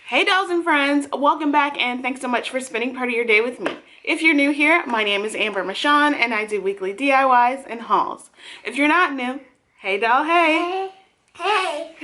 Hey dolls and friends, welcome back and thanks so much for spending part of your day with me. If you're new here, my name is Amber Michon and I do weekly DIYs and hauls. If you're not new, hey doll, hey. Hey.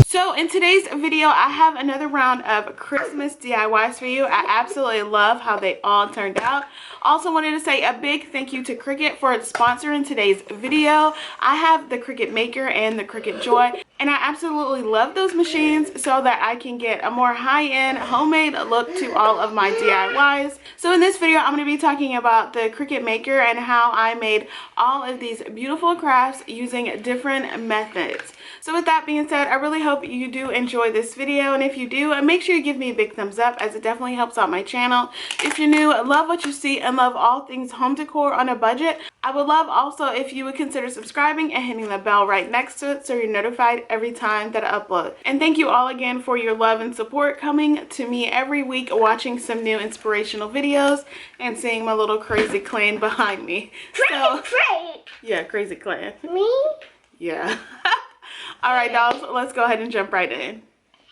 So in today's video, I have another round of Christmas DIYs for you. I absolutely love how they all turned out. Also wanted to say a big thank you to Cricut for sponsoring today's video. I have the Cricut Maker and the Cricut Joy, and I absolutely love those machines so that I can get a more high-end homemade look to all of my DIYs. So in this video, I'm going to be talking about the Cricut Maker and how I made all of these beautiful crafts using different methods. So with that being said, I really hope you do enjoy this video, and if you do, make sure you give me a big thumbs up as it definitely helps out my channel. If you're new, love what you see and love all things home decor on a budget, I would love also if you would consider subscribing and hitting the bell right next to it so you're notified every time that I upload. And thank you all again for your love and support coming to me every week, watching some new inspirational videos and seeing my little crazy clan behind me. Yeah, crazy clan. Me? Yeah. All right, dolls, let's go ahead and jump right in.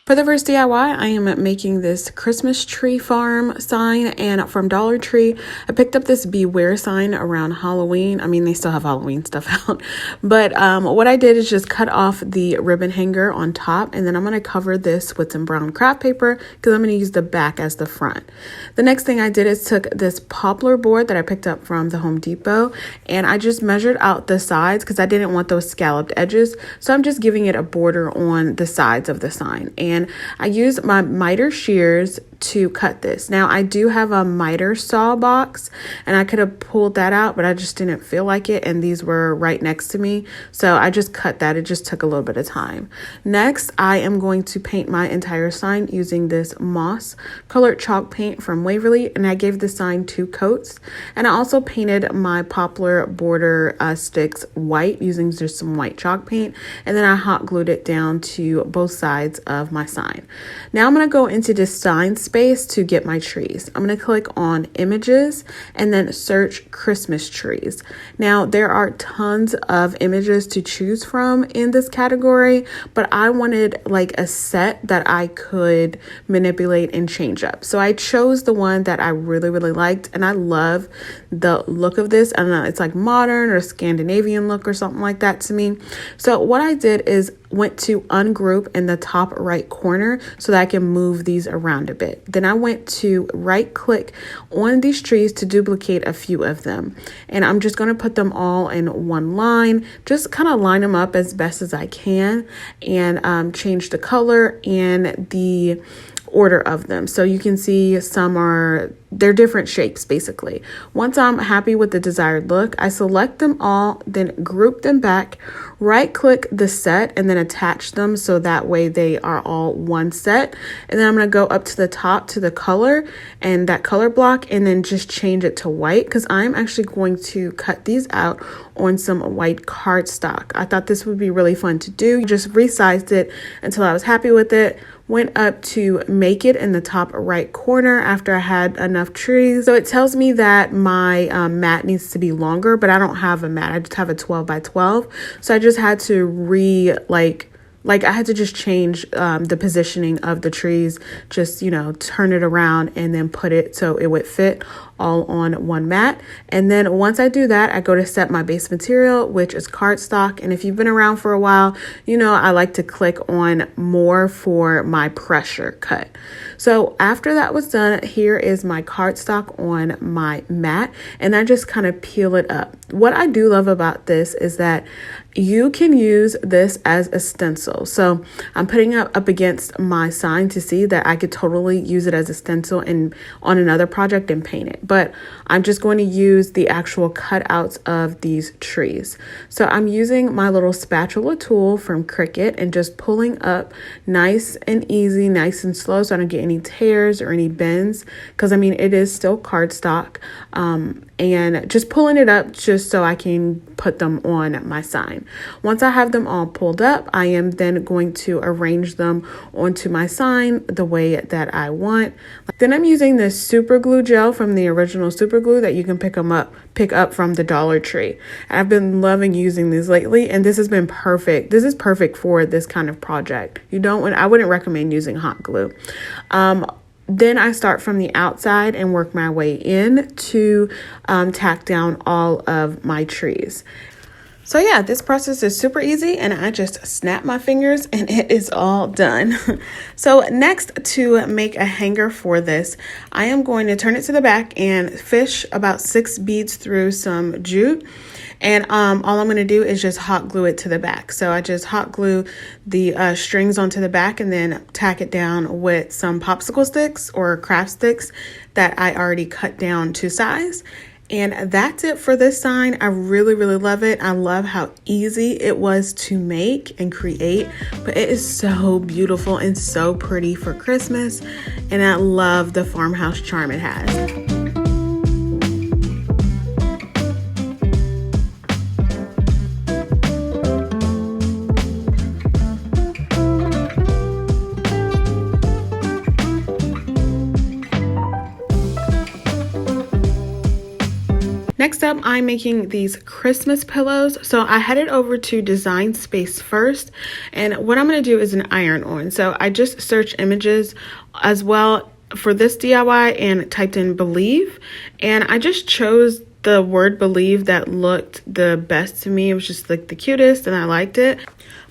For the first DIY, I am making this Christmas tree farm sign, and from Dollar Tree, I picked up this Beware sign around Halloween. I mean, they still have Halloween stuff out, but what I did is just cut off the ribbon hanger on top, and then I'm going to cover this with some brown craft paper because I'm going to use the back as the front. The next thing I did is took this poplar board that I picked up from the Home Depot, and I just measured out the sides because I didn't want those scalloped edges, so I'm just giving it a border on the sides of the sign. And I used my miter shears to cut this. Now I do have a miter saw box and I could have pulled that out, but I just didn't feel like it, and these were right next to me, so I just cut that. It just took a little bit of time. Next, I am going to paint my entire sign using this moss colored chalk paint from Waverly, and I gave the sign 2 coats, and I also painted my poplar border sticks white using just some white chalk paint, and then I hot glued it down to both sides of my sign. Now I'm going to go into design space to get my trees. I'm going to click on images and then search Christmas trees. Now there are tons of images to choose from in this category, but I wanted like a set that I could manipulate and change up. So I chose the one that I really liked, and I love the look of this. I don't know, it's like modern or Scandinavian look or something like that to me. So what I did is went to ungroup in the top right corner so that I can move these around a bit. Then I went to right click on these trees to duplicate a few of them. And I'm just going to put them all in one line, just kind of line them up as best as I can, and change the color and the order of them. So you can see they're different shapes basically. Once I'm happy with the desired look, I select them all, then group them back, right click the set, and then attach them so that way they are all one set. And then I'm going to go up to the top to the color and that color block, and then just change it to white because I'm actually going to cut these out on some white cardstock. I thought this would be really fun to do. Just resized it until I was happy with it. Went up to make it in the top right corner after I had enough trees. So it tells me that my mat needs to be longer, but I don't have a mat. I just have a 12 by 12. So I just had to I had to just change the positioning of the trees, just, turn it around and then put it so it would fit all on one mat. And then once I do that, I go to set my base material, which is cardstock. And if you've been around for a while, I like to click on more for my pressure cut. So after that was done, here is my cardstock on my mat, and I just kind of peel it up. What I do love about this is that you can use this as a stencil. So I'm putting it up against my sign to see that I could totally use it as a stencil and on another project and paint it. But I'm just going to use the actual cutouts of these trees. So I'm using my little spatula tool from Cricut and just pulling up nice and easy, nice and slow, so I don't get any tears or any bends, because it is still cardstock. and just pulling it up just so I can put them on my sign. Once I have them all pulled up, I am then going to arrange them onto my sign the way that I want. Then I'm using this super glue gel from the original super glue that you can pick up from the Dollar Tree. I've been loving using these lately, and this has been perfect. This is perfect for this kind of project. I wouldn't recommend using hot glue. Then I start from the outside and work my way in to tack down all of my trees. So yeah, this process is super easy, and I just snap my fingers and it is all done. So next, to make a hanger for this, I am going to turn it to the back and fish about 6 beads through some jute. And all I'm going to do is just hot glue it to the back. So I just hot glue the strings onto the back and then tack it down with some popsicle sticks or craft sticks that I already cut down to size. And that's it for this sign. I really, really love it. I love how easy it was to make and create, but it is so beautiful and so pretty for Christmas. And I love the farmhouse charm it has. Next up, I'm making these Christmas pillows. So I headed over to Design Space first, and what I'm going to do is an iron on. So I just searched images as well for this DIY and typed in believe, and I just chose the word believe that looked the best to me. It was just like the cutest and I liked it.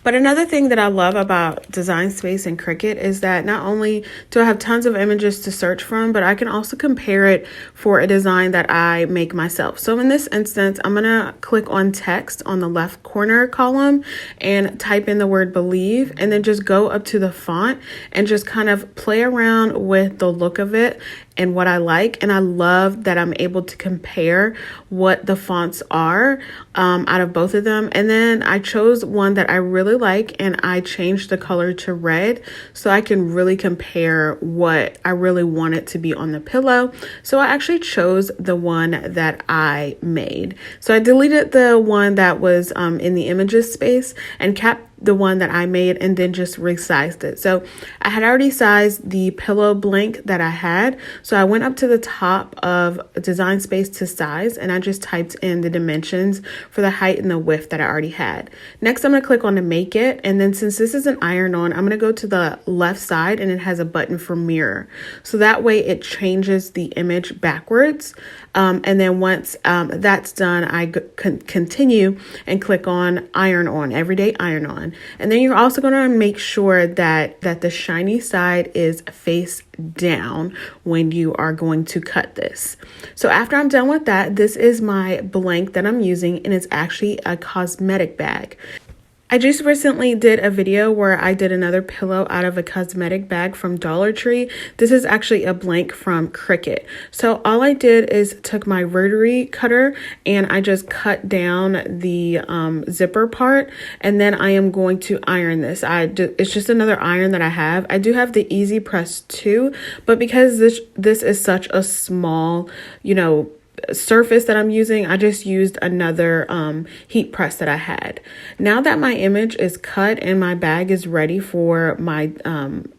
But another thing that I love about Design Space and Cricut is that not only do I have tons of images to search from, but I can also compare it for a design that I make myself. So in this instance, I'm going to click on text on the left corner column and type in the word believe, and then just go up to the font and just kind of play around with the look of it and what I like. And I love that I'm able to compare what the fonts are out of both of them. And then I chose one that I really like, and I changed the color to red so I can really compare what I really want it to be on the pillow. So I actually chose the one that I made. So I deleted the one that was in the images space and kept the one that I made, and then just resized it. So I had already sized the pillow blank that I had. So I went up to the top of Design Space to size, and I just typed in the dimensions for the height and the width that I already had. Next, I'm going to click on to make it. And then since this is an iron on, I'm going to go to the left side, and it has a button for mirror. So that way it changes the image backwards. And then once that's done, I continue and click on iron on, everyday iron on. And then you're also going to make sure that the shiny side is face down when you are going to cut this. So after I'm done with that, this is my blank that I'm using, and it's actually a cosmetic bag. I just recently did a video where I did another pillow out of a cosmetic bag from Dollar Tree. This is actually a blank from Cricut. So all I did is took my rotary cutter and I just cut down the zipper part, and then I am going to iron this. It's just another iron that I have. I do have the Easy Press too, but because this is such a small, surface that I'm using, I just used another heat press that I had. Now that my image is cut and my bag is ready for my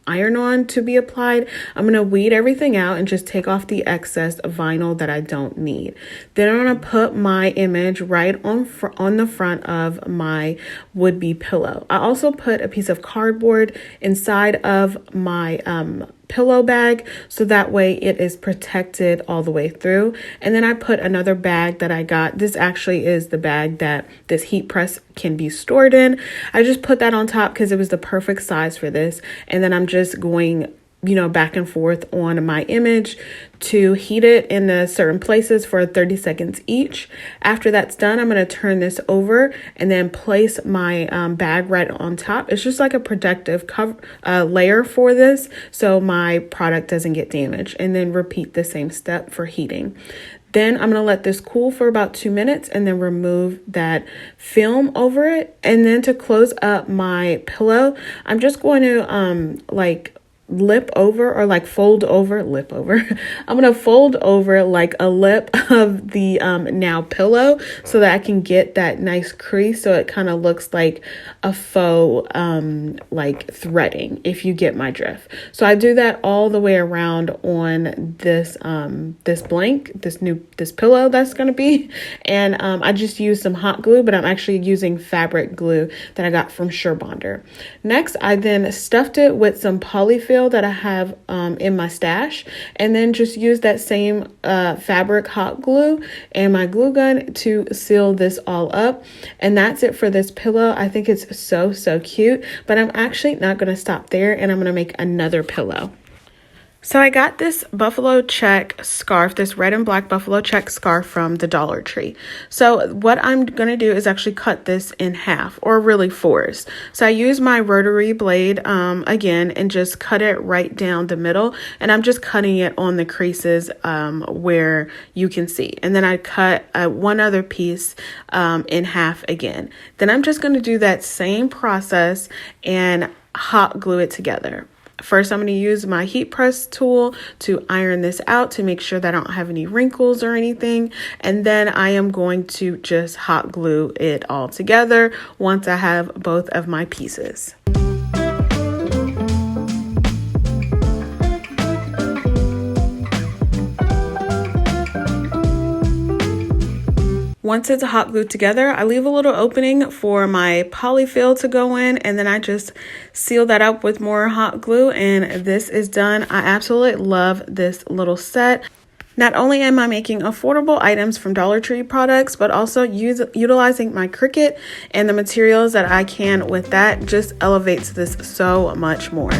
iron on to be applied, I'm going to weed everything out and just take off the excess vinyl that I don't need. Then I'm going to put my image right on the front of my would-be pillow. I also put a piece of cardboard inside of my pillow bag, so that way it is protected all the way through. And then I put another bag that I got. This actually is the bag that this heat press can be stored in. I just put that on top because it was the perfect size for this. And then I'm just going back and forth on my image to heat it in the certain places for 30 seconds each. After that's done, I'm going to turn this over and then place my bag right on top. It's just like a protective layer for this, so my product doesn't get damaged. And then repeat the same step for heating. Then I'm going to let this cool for about 2 minutes and then remove that film over it. And then to close up my pillow, I'm just going to lip over, or like fold over, lip over. I'm going to fold over like a lip of the now pillow so that I can get that nice crease, so it kind of looks like a faux like threading, if you get my drift. So I do that all the way around on this this blank, this pillow that's going to be, and I just use some hot glue, but I'm actually using fabric glue that I got from Surebonder. Next, I then stuffed it with some polyfill that I have in my stash, and then just use that same fabric hot glue and my glue gun to seal this all up. And that's it for this pillow. I think it's so cute, but I'm actually not going to stop there, and I'm going to make another pillow. So I got this buffalo check scarf, this red and black buffalo check scarf from the Dollar Tree. So what I'm going to do is actually cut this in half, or really fours. So I use my rotary blade again and just cut it right down the middle. And I'm just cutting it on the creases where you can see. And then I cut one other piece in half again. Then I'm just going to do that same process and hot glue it together. First, I'm going to use my heat press tool to iron this out to make sure that I don't have any wrinkles or anything. And then I am going to just hot glue it all together once I have both of my pieces. Once it's hot glued together, I leave a little opening for my polyfill to go in, and then I just seal that up with more hot glue, and this is done. I absolutely love this little set. Not only am I making affordable items from Dollar Tree products, but also utilizing my Cricut and the materials that I can with that just elevates this so much more.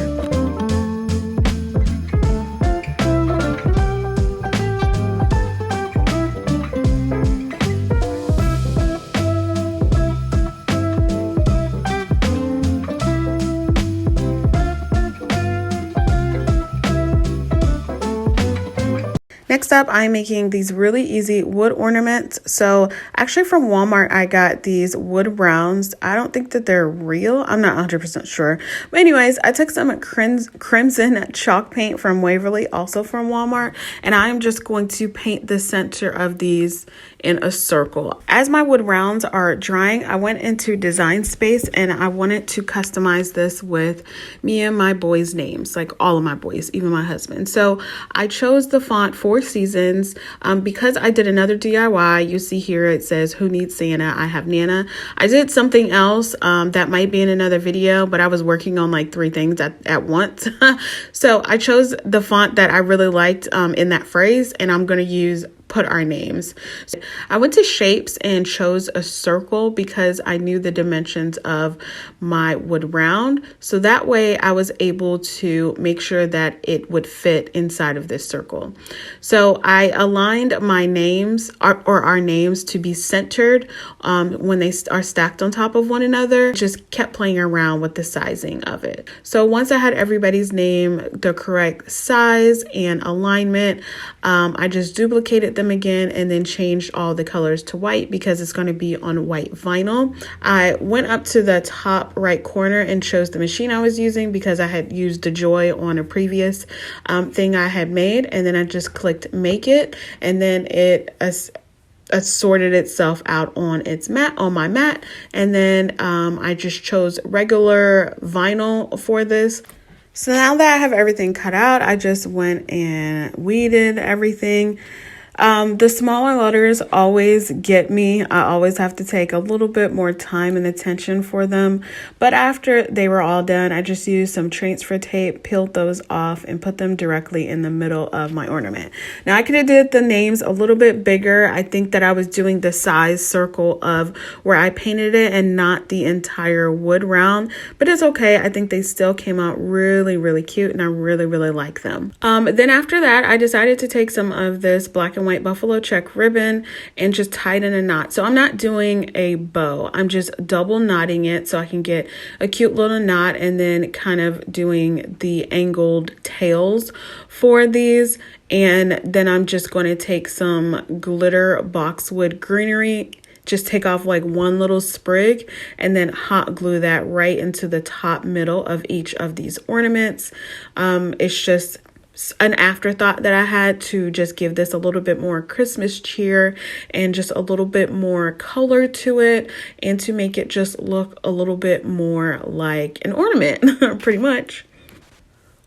Next up, I'm making these really easy wood ornaments. So actually from Walmart, I got these wood rounds. I don't think that they're real. I'm not 100% sure. But anyways, I took some crimson chalk paint from Waverly, also from Walmart, and I'm just going to paint the center of these in a circle. As my wood rounds are drying, I went into Design Space and I wanted to customize this with me and my boys' names, like all of my boys, even my husband. So I chose the font Four Seasons because I did another DIY. You see here it says, "Who needs Santa? I have Nana." I did something else that might be in another video, but I was working on like 3 things at once. So I chose the font that I really liked in that phrase, and I'm going to put our names. So I went to shapes and chose a circle because I knew the dimensions of my wood round. So that way I was able to make sure that it would fit inside of this circle. So I aligned my names or our names to be centered when they are stacked on top of one another. Just kept playing around with the sizing of it. So once I had everybody's name the correct size and alignment, I just duplicated them again and then changed all the colors to white because it's going to be on white vinyl. I went up to the top right corner and chose the machine I was using because I had used the Joy on a previous thing I had made, and then I just clicked make it, and then it sorted itself out on my mat, and then I just chose regular vinyl for this. So now that I have everything cut out, I just went and weeded everything. The smaller letters always get me. I always have to take a little bit more time and attention for them. But after they were all done, I just used some transfer tape, peeled those off, and put them directly in the middle of my ornament. Now I could have did the names a little bit bigger. I think that I was doing the size circle of where I painted it and not the entire wood round, but it's okay. I think they still came out really, really cute, and I really, really like them. Then after that, I decided to take some of this black and white buffalo check ribbon and just tie it in a knot. So I'm not doing a bow. I'm just double knotting it so I can get a cute little knot, and then kind of doing the angled tails for these. And then I'm just going to take some glitter boxwood greenery just take off like one little sprig and then hot glue that right into the top middle of each of these ornaments. It's just an afterthought that I had to just give this a little bit more Christmas cheer and just a little bit more color to it, and to make it just look a little bit more like an ornament, pretty much.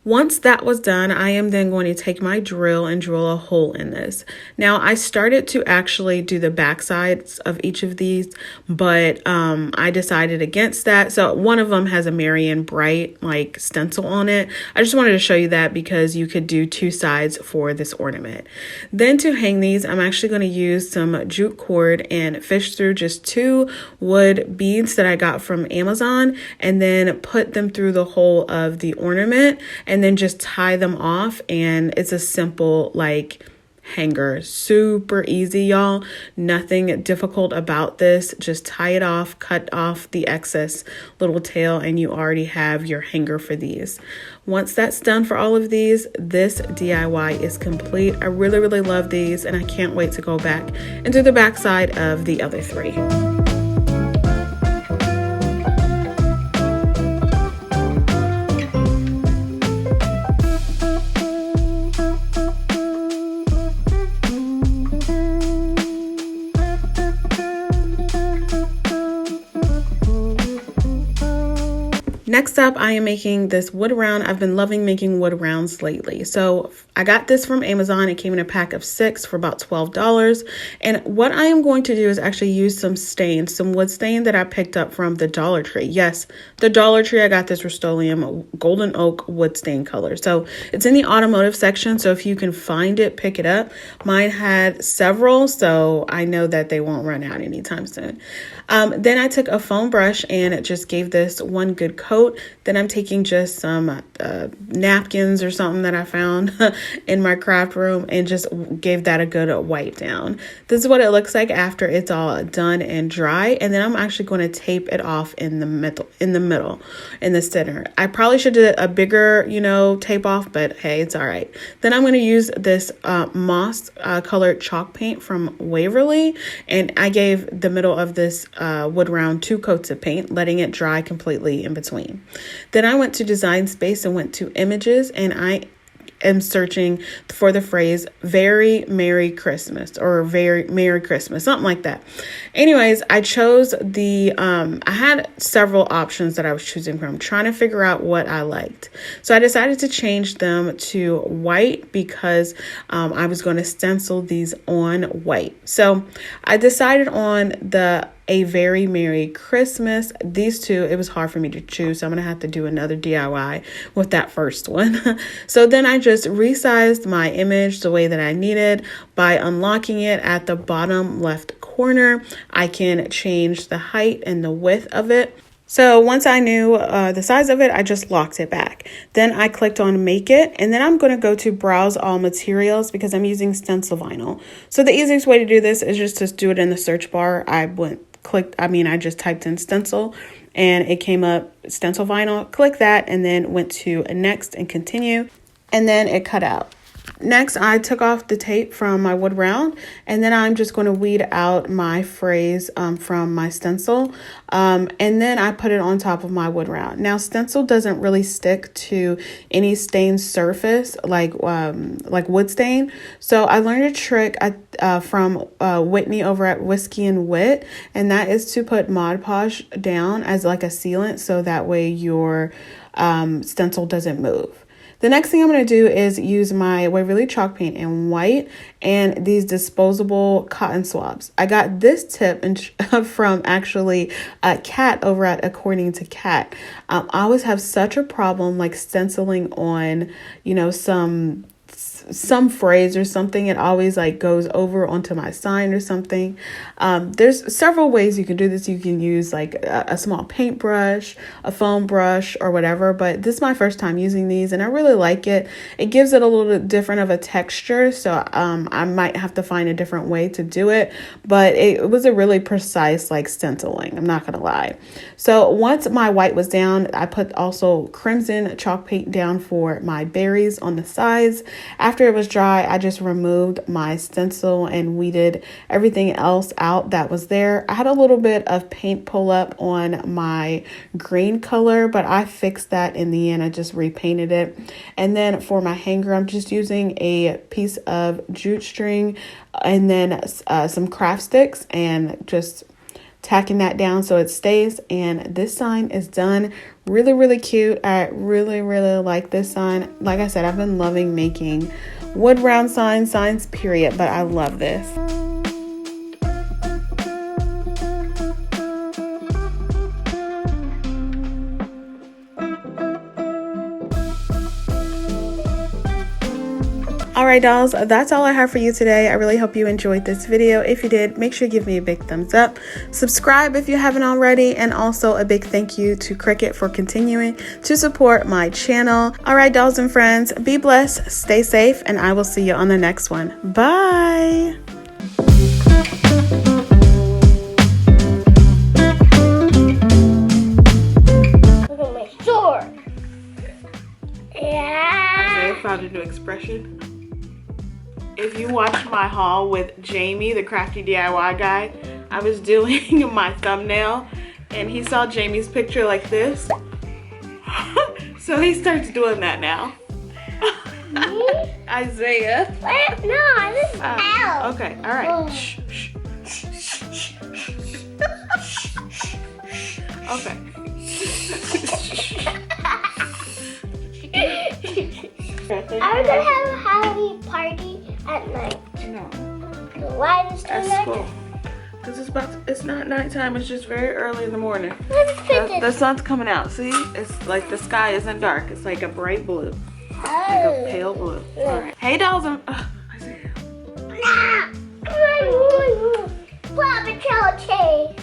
Once that was done, I am then going to take my drill and drill a hole in this. Now, I started to actually do the back sides of each of these, but I decided against that. So one of them has a Marion Bright like stencil on it. I just wanted to show you that because you could do two sides for this ornament. Then to hang these, I'm actually going to use some jute cord and fish through just 2 wood beads that I got from Amazon, and then put them through the hole of the ornament, and then just tie them off. And it's a simple like hanger, super easy, y'all. Nothing difficult about this. Just tie it off, cut off the excess little tail, and you already have your hanger for these. Once that's done for all of these, this DIY is complete. I really, really love these, and I can't wait to go back and do the back side of the other 3. Next up, I am making this wood round. I've been loving making wood rounds lately. So I got this from Amazon. It came in a pack of 6 for about $12. And what I am going to do is actually use some stain, some wood stain that I picked up from the Dollar Tree. Yes, the Dollar Tree, I got this Rust-Oleum Golden Oak wood stain color. So it's in the automotive section. So if you can find it, pick it up. Mine had several, so I know that they won't run out anytime soon. Then I took a foam brush and just gave this one good coat. Then I'm taking just some napkins or something that I found in my craft room and just gave that a good wipe down. This is what it looks like after it's all done and dry. And then I'm actually going to tape it off in the middle, in the center. I probably should do a bigger, tape off, but hey, it's all right. Then I'm going to use this moss colored chalk paint from Waverly, and I gave the middle of this wood round 2 coats of paint, letting it dry completely in between. Then I went to Design Space and went to Images, and I am searching for the phrase "Very Merry Christmas" or "Very Merry Christmas," something like that. Anyways, I chose I had several options that I was choosing from, trying to figure out what I liked. So I decided to change them to white because I was going to stencil these on white. So I decided on A Very Merry Christmas. These 2, it was hard for me to choose, so I'm going to have to do another DIY with that first one. So then I just resized my image the way that I needed by unlocking it at the bottom left corner. I can change the height and the width of it. So once I knew the size of it, I just locked it back. Then I clicked on Make It, and then I'm going to go to Browse All Materials because I'm using stencil vinyl. So the easiest way to do this is just to do it in the search bar. I just typed in stencil and it came up stencil vinyl. Click that and then went to Next and Continue, and then it cut out. Next, I took off the tape from my wood round, and then I'm just going to weed out my phrase from my stencil, and then I put it on top of my wood round. Now, stencil doesn't really stick to any stained surface like wood stain, so I learned a trick from Whitney over at Whiskey and Wit, and that is to put Mod Podge down as like a sealant, so that way your stencil doesn't move. The next thing I'm going to do is use my Waverly chalk paint in white and these disposable cotton swabs. I got this tip from actually Kat over at According to Kat. I always have such a problem like stenciling on, some phrase or something. It always like goes over onto my sign or something. There's several ways you can do this. You can use like a small paintbrush, a foam brush, or whatever, but this is my first time using these and I really like it. It gives it a little bit different of a texture, so I might have to find a different way to do it, but it was a really precise like stenciling, I'm not gonna lie. So once my white was down, I put also crimson chalk paint down for my berries on the sides. After it was dry, I just removed my stencil and weeded everything else out that was there. I had a little bit of paint pull up on my green color, but I fixed that in the end. I just repainted it. And then for my hanger, I'm just using a piece of jute string and then some craft sticks and just tacking that down so it stays. And this sign is done. Really cute. I really like this sign. Like I said, I've been loving making wood round signs period, but I love this. Alright dolls, that's all I have for you today. I really hope you enjoyed this video. If you did, make sure you give me a big thumbs up. Subscribe if you haven't already, and also a big thank you to Cricut for continuing to support my channel. Alright dolls and friends, be blessed, stay safe, and I will see you on the next one. Bye! Look at my sword. Yeah. I found a new expression. If you watch my haul with Jamie, the crafty DIY guy, I was doing my thumbnail and he saw Jamie's picture like this. So he starts doing that now. Isaiah. No, this is Al. Okay, all right. Oh. Okay. Are we gonna have a Halloween party at night? No. So why is it At school. Because it's not nighttime, it's just very early in the morning. Let's fit The sun's coming out. See? It's like the sky isn't dark. It's like a bright blue. Like a pale blue. All right. Hey dolls, Isaiah. Paw Patrol chase.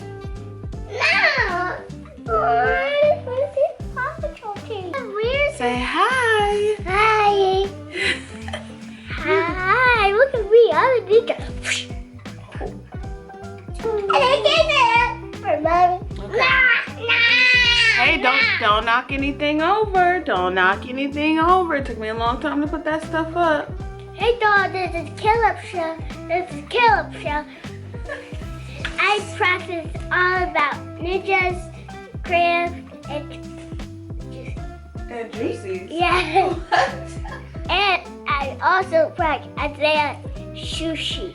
No. Where's the Paw Patrol chase? Where's Say hi. Hi. Hi. Look at me. I'm a ninja. And I did it for Mommy. Hey, don't knock anything over. Don't knock anything over. It took me a long time to put that stuff up. Hey, dog. This is Caleb show. This is Caleb show. I practice all about ninjas, crabs, And juicy. yeah. And I also practice Isaiah sushi.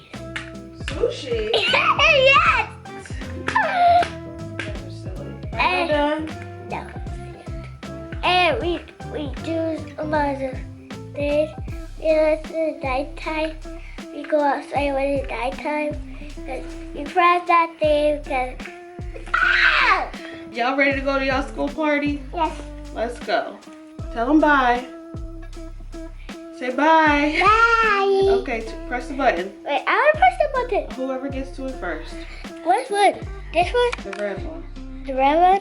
Sushi. Yes. You're silly. Are you done? No. And we do a lot of things. It's the nighttime. We go outside when it's nighttime. We press that thing because. Ah! Y'all ready to go to y'all school party? Yes. Let's go. Tell them bye. Say bye. Bye. Okay, press the button. Wait, I want to press the button. Whoever gets to it first. What one? This one? The red one. The red one?